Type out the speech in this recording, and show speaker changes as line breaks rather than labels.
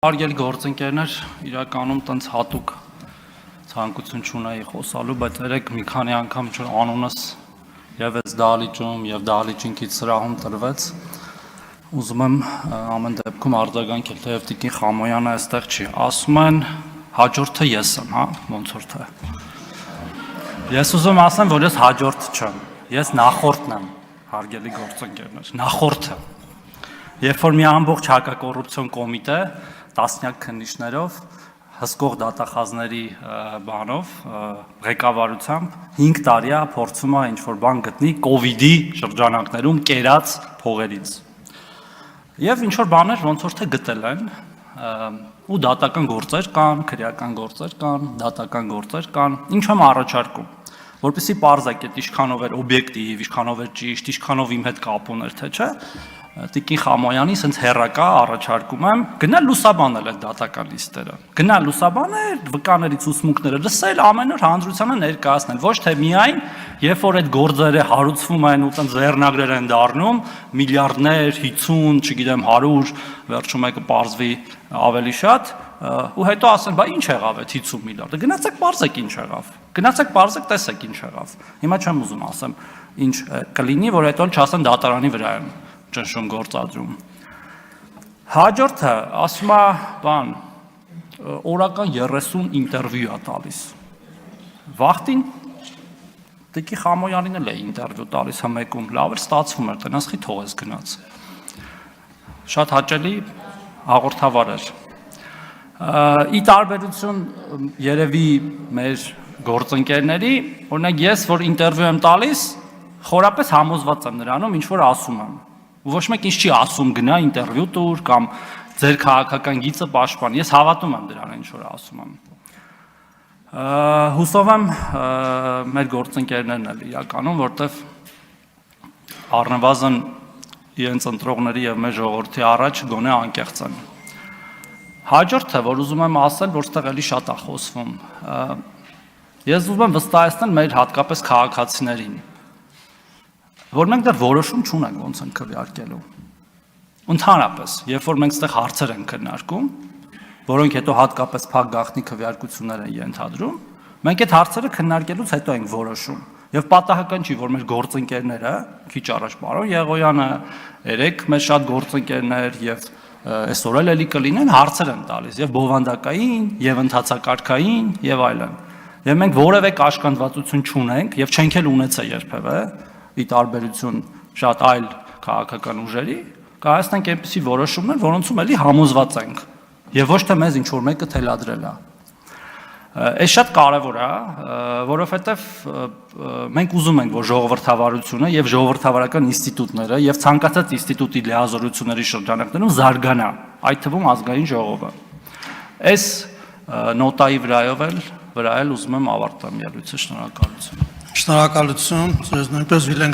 Արգել գործընկերներ, իրականում տենց հատուկ ցանկություն չունեի խոսալու, բայց երեք մի քանի անգամ անունս եւս դահլիճում եւ դահլիճինքից սրահում տրվեց, ուզում եմ ամեն դեպքում արձագանքել, թեև Տիկին Խամոյանը այստեղ չի, ասում են հաջորդը ես եմ, հա, ոնց որ թե։ Ես ուզում ասեմ, որ ես հաջորդ չեմ, ես նախորդն եմ, հարգելի գործընկերներ, նախորդը։ Երբ որ մի ամբողջ հակակոռուպցիոն կոմիտե տասնյակ քննիչներով, հսկող դատախազների բանով, ղեկավարությամբ 5 տարի է փորձում է ինչ-որ բան գտնի կովիդի շրջանակներում կերած փողերից։ Եվ ինչ-որ բաներ ոնց որ թե գտել են, ու դատական գործեր կան, քրեական գործեր կան, դատական գործեր կան, ինչ եմ առաջարկում, որպեսզի պարզեք այդ ինչքանով էր օբյեկտիվ, ինչքանով էր ճիշտ, ինչքանով իմ հետ կապ ուներ, թե չէ, Տիկին Խամոյանի սենց հեռակա առաջարկում եմ գնալ լուսաբանել այդ դատական լիստերը, գնալ լուսաբանել, վկաներից ուսմունքները լսել, ամեն օր հանրությանը ներկայացնել, ոչ թե միայն, երբ որ այդ գործերը հարուցվում են ու տենց ձեռնագրեր են դառնում, միլիարդներ, 50, չգիտեմ 100, վերջում եկը պարզվի ավելի շատ, ու հետո ասեն, բա ինչ եղավ այդ 50 միլիարդը, գնացեք պարզեք ինչ եղավ, գնացեք պարզեք տեսեք ինչ եղավ, հիմա չեմ ուզում ասեմ ինչ կլինի, որ հետո չասեն դատարանի վրա եմ ճնշում գործադրում։ Հաջորդը ասում է, բան, օրական 30 ինտերվյու է տալիս։ Վախտին Տիկին Խամոյանին էլ է ինտերվյու տալիս հմեկում, լավ էր ստացվում էր, տնասխի թողես գնաց։ Շատ հաճելի հաղորդավար էր։ Ի տարբերություն երևի մեր գործընկերների, օրինակ ես, որ ինտերվյու եմ տալիս, խորապես համոզված եմ նրանում, ինչ որ ասում եմ։ Ոչ մեկ ինչ չի ասում գնա ինտերվյու տուր կամ ձեր քաղաքական գիծը պաշտպան, ես հավատում եմ դրան ինչ որ ասում եմ։ Հուսով եմ մեր գործընկերներն էլ իրականում, որտեվ առնվազն իրենց ընտրողների եւ մեր ժողովրդի առաջ գոնե անկեղծ են։ Հաջորդը, որ ուզում եմ ասել, որ ստեղ էլի շատ է խոսվում։ Ես ուզում եմ վստահեցնել մեր հատկապես քաղաքացիներին, որ մենք դեռ որոշում չունենք ոնց են քվեարկելու։ Ընդհանրապես, երբ որ մենք այդտեղ հարցեր ենք քննարկում, որոնք հետո հատկապես փակ գաղտնի քվեարկություններ են ենթադրում, մենք այդ հարցերը քննարկելուց հետո ենք որոշում։ Եվ պատահական չի, որ մեր գործընկերները, քիչ առաջ պարոն Եղոյանը, երեք մեր շատ գործընկերներ եւ այսօր էլ կլինեն հարցեր են տալիս եւ բովանդակային, եւ ընթացակարգային եւ այլն։ Եվ մենք որևէ կաշկանդվածություն չունենք եւ չենք էլ ունեցել երբևէ ի տարբերություն շատ այլ քաղաքական ուժերի, կայացնենք այնպիսի որոշումներ, որոնցում էլի համոզված ենք, եւ ոչ թե մեզ ինչ որ մեկը թելադրել է։ Այս շատ կարևոր է, որովհետեւ մենք ուզում ենք, որ ժողովրդավարությունը եւ ժողովրդավարական ինստիտուտները եւ ցանկացած ինստիտուտի լիազորությունների շրջանակներում զարգանա, այդ թվում ազգային ժողովը։ Այս նոտայի վրա էլ ուզում եմ ավարտեմ ելույթը, շնորհակալություն։
Շնորհակալություն, ձեզ նույնպես